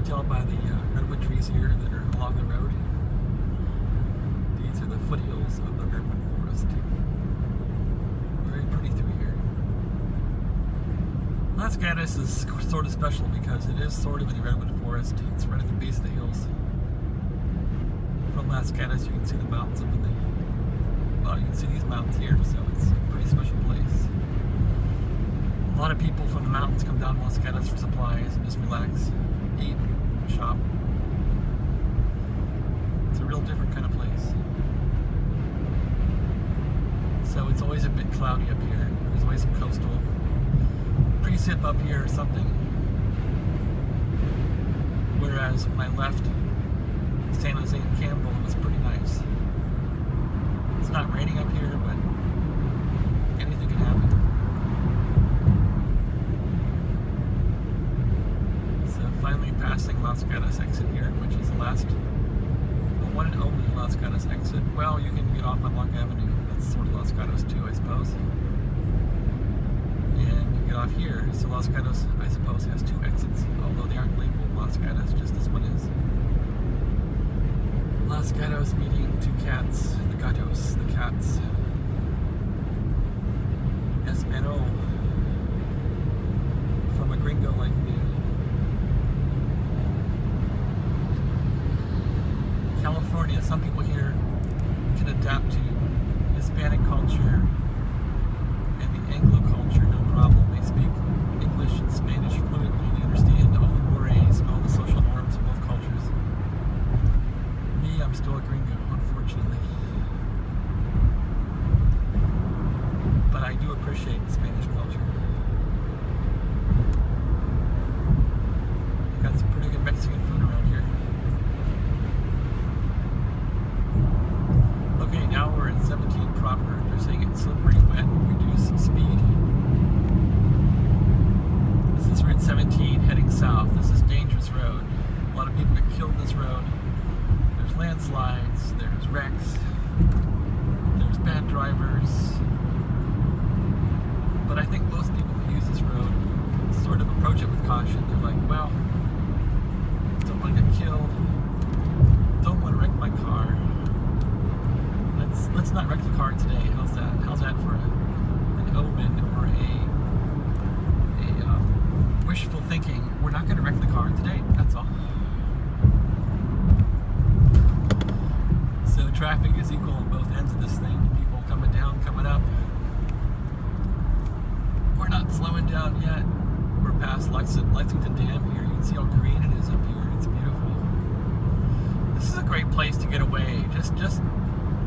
tell by the redwood trees here that are along the road. These are the foothills of the redwood forest. Very pretty through here. Los Gatos is sort of special because it is sort of in the redwood forest. It's right at the base of the hills. From Los Gatos, you can see the mountains up in the. Well, you can see these mountains here, so it's a pretty special place. A lot of people from the mountains come down to Los Gatos for supplies and just relax, eat, shop. It's a real different kind of place. So it's always a bit cloudy up here. There's always some coastal precip up here or something. Whereas when I left San Jose and Campbell, it was pretty nice. It's not raining up here, but anything can happen. So finally passing Los Gatos exit here, which is the last, the one and only Los Gatos exit. Well, you can get off on Long Avenue. That's sort of Los Gatos too, I suppose. And you get off here. So Los Gatos, I suppose, has two exits, although they aren't labeled Los Gatos, just this one is. Los Gatos meeting two cats, the Gatos, the cats. Espero from a gringo like me. California, some people here can adapt to Hispanic culture and the Anglo culture, no problem. They speak English and Spanish fluently. They understand all the mores and all the social norms of both cultures. Me, I'm still a gringo, unfortunately. But I do appreciate the Spanish culture. Got some pretty good Mexican food around here. Okay, now we're in 17 proper. They're saying it's slippery, wet, reduce speed. This is Route 17 heading south. This is a dangerous road. A lot of people get killed on this road. There's landslides, there's wrecks, there's bad drivers. But I think most people who use this road sort of approach it with caution. They're like, well, don't want to get killed, don't want to wreck my car. Let's not wreck the car today. How's that? How's that for an omen or a wishful thinking? We're not going to wreck the car today. That's all. So traffic is equal on both ends of this thing. People coming down, coming up. We're not slowing down yet. We're past Lexington Dam here. You can see how green it is up here. It's beautiful. This is a great place to get away. Just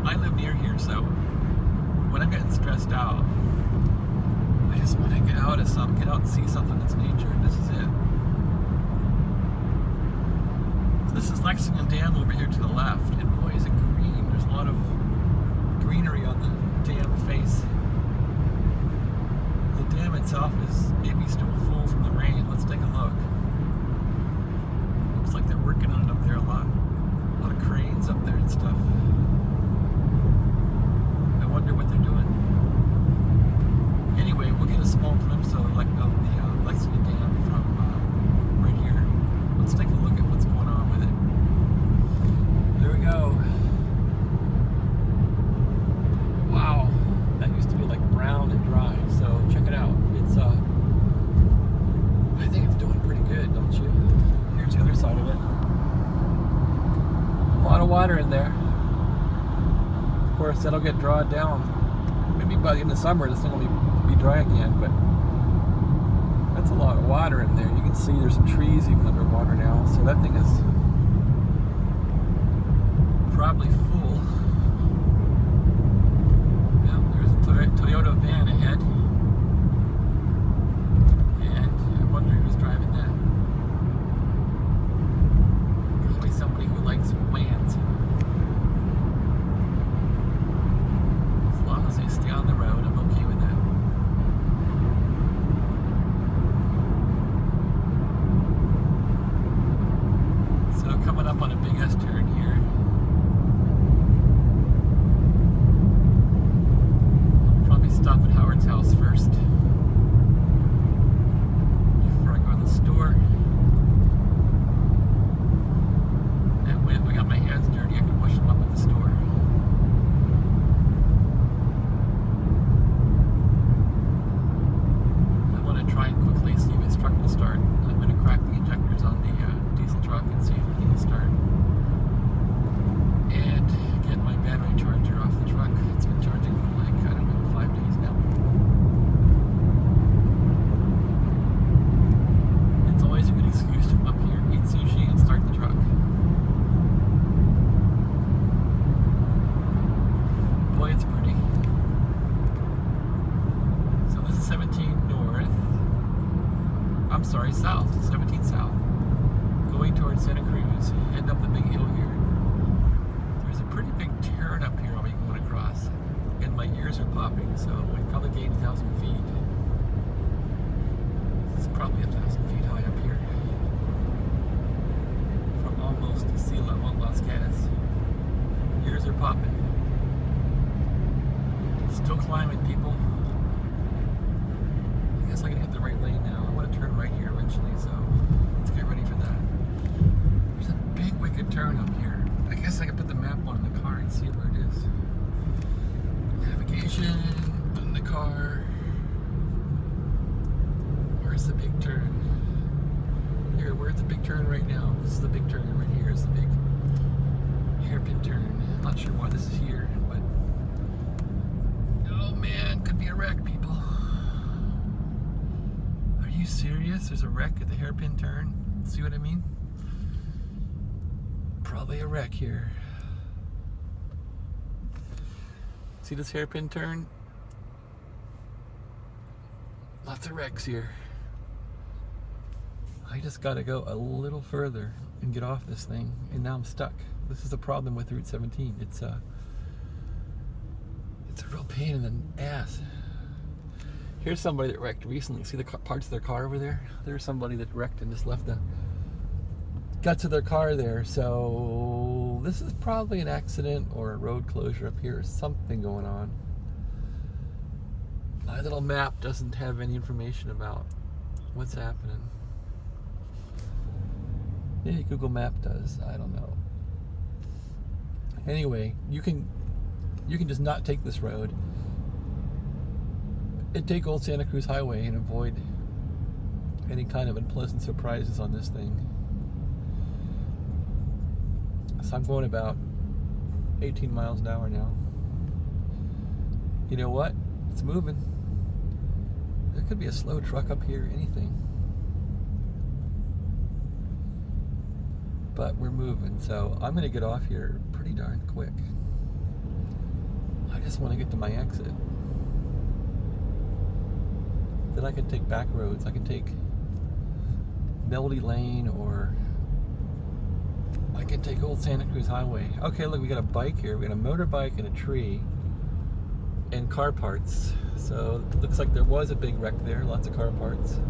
I live near here, so when I'm getting stressed out, I just want to get out of something, get out and see something that's nature, and this is it. So this is Lexington Dam over here to the left, and boy, is it green. There's a lot of greenery on the dam face. The dam itself is maybe still full from the rain. Let's take a look. Looks like they're working on it up there a lot. A lot of cranes up there and stuff. I wonder what they're doing. Anyway, we'll get a small glimpse of the Lexington Dam from right here. Let's take a look at what's going on with it. There we go. Wow, that used to be like brown and dry. So check it out. It's I think it's doing pretty good, don't you? Here's the other side of it. A lot of water in there. Of course, that'll get drawn down. Maybe by the end of summer, this thing will be dry again, but that's a lot of water in there. You can see there's some trees even underwater now, so that thing is probably full. Yeah, there's a Toyota van ahead, and I wonder who's driving that. Probably somebody who likes vans. As they stay on the road, I'm okay with that. So coming up on a big S-turn here. I'll probably stop at Howard's house first before I go to the store. Los Gatos. Ears are popping. Still climbing, people. I guess I can hit the right lane now. I want to turn right here eventually, so let's get ready for that. There's a big wicked turn up here. I guess I can put the map on in the car and see where it is. Navigation in the car. Where's the big turn? Here, where's the big turn right now? This is the big turn right here. It's the big hairpin turn. Not sure why this is here, but oh man, could be a wreck, people. Are you serious? There's a wreck at the hairpin turn. See what I mean? Probably a wreck here. See this hairpin turn? Lots of wrecks here. I just gotta go a little further and get off this thing, and now I'm stuck. This is the problem with Route 17. It's a real pain in the ass. Here's somebody that wrecked recently. See the parts of their car over there? There's somebody that wrecked and just left the guts of their car there. So this is probably an accident or a road closure up here. Something going on. My little map doesn't have any information about what's happening. Maybe Google Map does. I don't know. Anyway, you can just not take this road and take Old Santa Cruz Highway and avoid any kind of unpleasant surprises on this thing. So I'm going about 18 miles an hour now. You know what? It's moving. There could be a slow truck up here, anything. But we're moving, so I'm gonna get off here pretty darn quick. I just want to get to my exit. Then I can take back roads. I can take Melody Lane, or I can take Old Santa Cruz Highway. Okay, look, we got a bike here. We got a motorbike and a tree and car parts. So it looks like there was a big wreck there. Lots of car parts.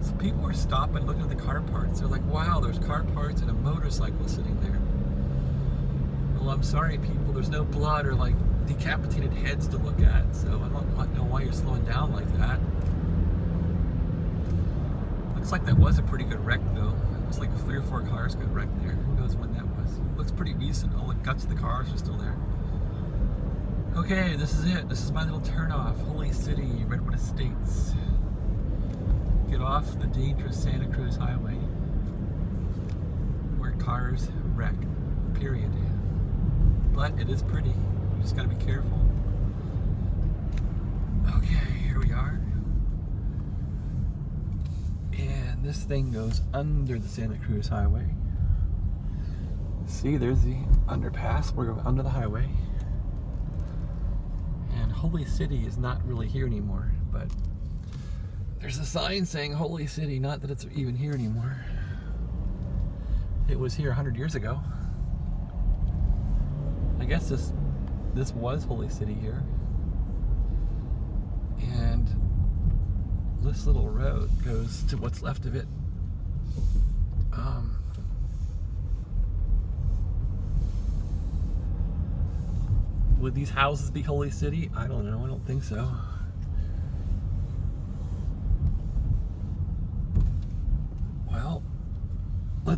So people were stopping, looking at the car parts. They're like, wow, there's car parts and a motorcycle sitting there. Well, I'm sorry, people. There's no blood or like decapitated heads to look at. So I don't know why you're slowing down like that. Looks like that was a pretty good wreck, though. It was like 3 or 4 cars got wrecked there. Who knows when that was? Looks pretty recent. All the guts of the cars are still there. Okay, this is it. This is my little turnoff. Holy City, Redwood Estates. Get off the dangerous Santa Cruz Highway where cars wreck, period. But it is pretty. You just gotta be careful. Okay, here we are. And this thing goes under the Santa Cruz Highway. See, there's the underpass. We're going under the highway. And Holy City is not really here anymore, but there's a sign saying Holy City, not that it's even here anymore. It was here 100 years ago. I guess this was Holy City here. And this little road goes to what's left of it. Would these houses be Holy City? I don't know. I don't think so.